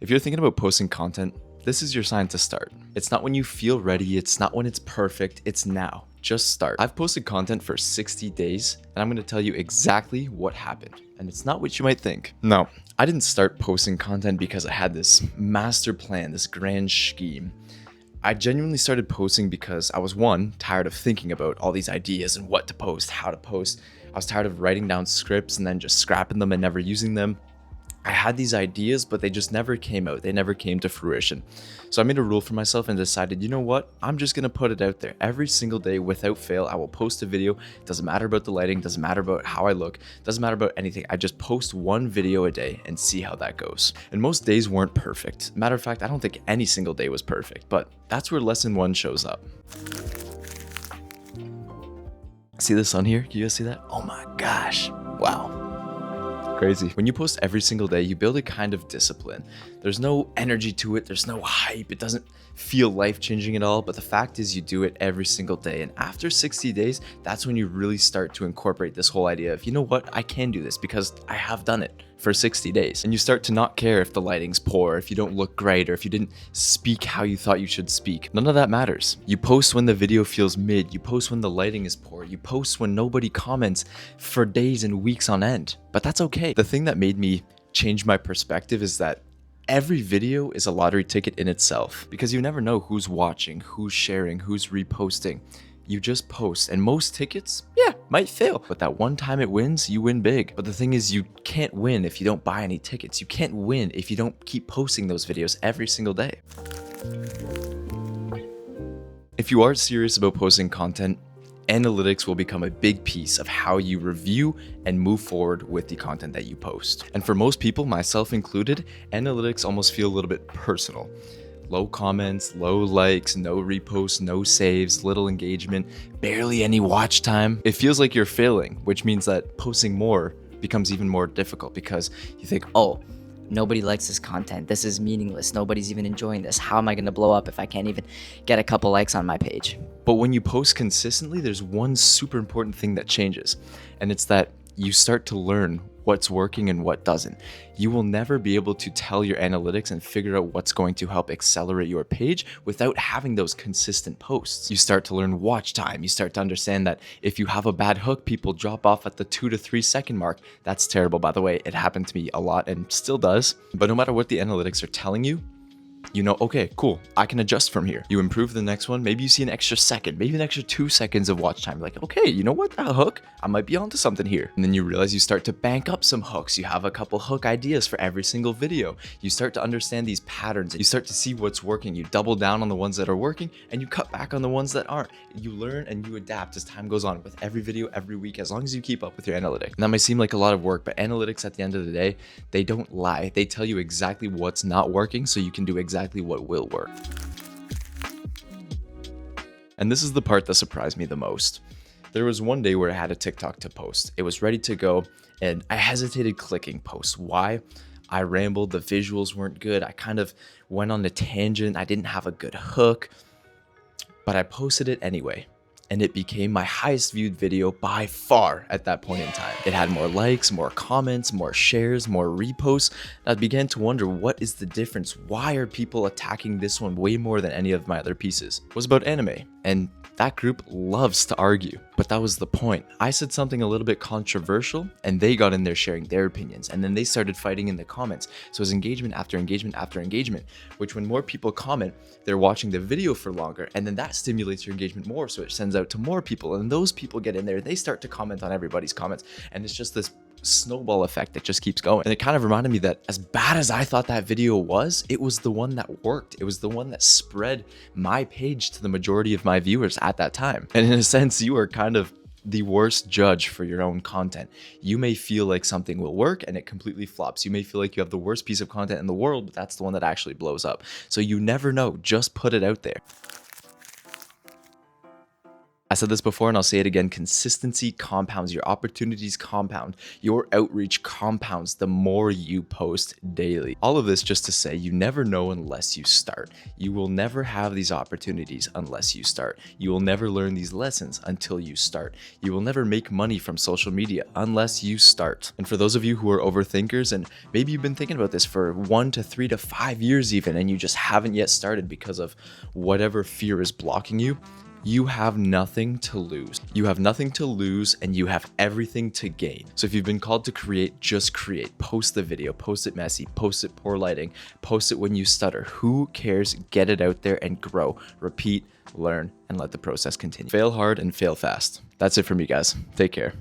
If you're thinking about posting content, this is your sign to start. It's not when you feel ready, it's not when it's perfect, it's now. Just start. I've posted content for 60 days, and I'm gonna tell you exactly what happened. And it's not what you might think. No, I didn't start posting content because I had this master plan, this grand scheme. I genuinely started posting because I was, one, tired of thinking about all these ideas and what to post, how to post. I was tired of writing down scripts and then just scrapping them and never using them. I had these ideas, but they just never came out. They never came to fruition. So I made a rule for myself and decided, you know what? I'm just going to put it out there every single day without fail. I will post a video. Doesn't matter about the lighting. Doesn't matter about how I look. Doesn't matter about anything. I just post one video a day and see how that goes. And most days weren't perfect. Matter of fact, I don't think any single day was perfect, but that's where lesson one shows up. See the sun here? Can you guys see that? Oh my gosh. Wow. Crazy. When you post every single day, you build a kind of discipline. There's no energy to it. There's no hype. It doesn't feel life-changing at all. But the fact is you do it every single day. And after 60 days, that's when you really start to incorporate this whole idea of, you know what? I can do this because I have done it for 60 days. And you start to not care if the lighting's poor, if you don't look great, or if you didn't speak how you thought you should speak. None of that matters. You post when the video feels mid. You post when the lighting is poor. You post when nobody comments for days and weeks on end. But that's okay. The thing that made me change my perspective is that every video is a lottery ticket in itself, because you never know who's watching, who's sharing, who's reposting. You just post, and most tickets, might fail. But that one time it wins, you win big. But the thing is, you can't win if you don't buy any tickets. You can't win if you don't keep posting those videos every single day. If you are serious about posting content, analytics will become a big piece of how you review and move forward with the content that you post. And for most people, myself included, analytics almost feel a little bit personal. Low comments, low likes, no reposts, no saves, little engagement, barely any watch time. It feels like you're failing, which means that posting more becomes even more difficult because you think, oh, nobody likes this content. This is meaningless. Nobody's even enjoying this. How am I going to blow up if I can't even get a couple likes on my page? But when you post consistently, there's one super important thing that changes, and it's that you start to learn what's working and what doesn't. You will never be able to tell your analytics and figure out what's going to help accelerate your page without having those consistent posts. You start to learn watch time. You start to understand that if you have a bad hook, people drop off at the 2 to 3 second mark. That's terrible, by the way. It happened to me a lot and still does. But no matter what the analytics are telling you, you know, okay, cool, I can adjust from here. You improve the next one. Maybe you see an extra second, maybe an extra 2 seconds of watch time. Like, okay, you know what, that hook, I might be onto something here. And then you realize you start to bank up some hooks. You have a couple hook ideas for every single video. You start to understand these patterns. You start to see what's working. You double down on the ones that are working and you cut back on the ones that aren't. You learn and you adapt as time goes on with every video, every week, as long as you keep up with your analytics. And that might seem like a lot of work, but analytics at the end of the day, they don't lie. They tell you exactly what's not working so you can do exactly what will work. And this is the part that surprised me the most. There was one day where I had a TikTok to post. It was ready to go and I hesitated clicking post. Why? I rambled, the visuals weren't good. I kind of went on a tangent. I didn't have a good hook, but I posted it anyway. And it became my highest viewed video by far at that point in time. It had more likes, more comments, more shares, more reposts. And I began to wonder, what is the difference? Why are people attacking this one way more than any of my other pieces? It was about anime, and that group loves to argue, but that was the point. I said something a little bit controversial and they got in there sharing their opinions, and then they started fighting in the comments. So it was engagement after engagement after engagement, which when more people comment, they're watching the video for longer, and then that stimulates your engagement more, so it sends out to more people, and those people get in there, they start to comment on everybody's comments, and it's just this snowball effect that just keeps going. And it kind of reminded me that as bad as I thought that video was, it was the one that worked. It was the one that spread my page to the majority of my viewers at that time. And in a sense, you are kind of the worst judge for your own content. You may feel like something will work and it completely flops. You may feel like you have the worst piece of content in the world, but that's the one that actually blows up. So you never know. Just put it out there. I said this before and I'll say it again. Consistency compounds. Your opportunities compound. Your outreach compounds the more you post daily. All of this just to say you never know unless you start. You will never have these opportunities unless you start. You will never learn these lessons until you start. You will never make money from social media unless you start. And for those of you who are overthinkers, and maybe you've been thinking about this for 1 to 3 to 5 years even, and you just haven't yet started because of whatever fear is blocking you, you have nothing to lose. You have nothing to lose and you have everything to gain. So if you've been called to create, just create. Post the video, post it messy, post it poor lighting, post it when you stutter. Who cares? Get it out there and grow. Repeat, learn, and let the process continue. Fail hard and fail fast. That's it from me, guys. Take care.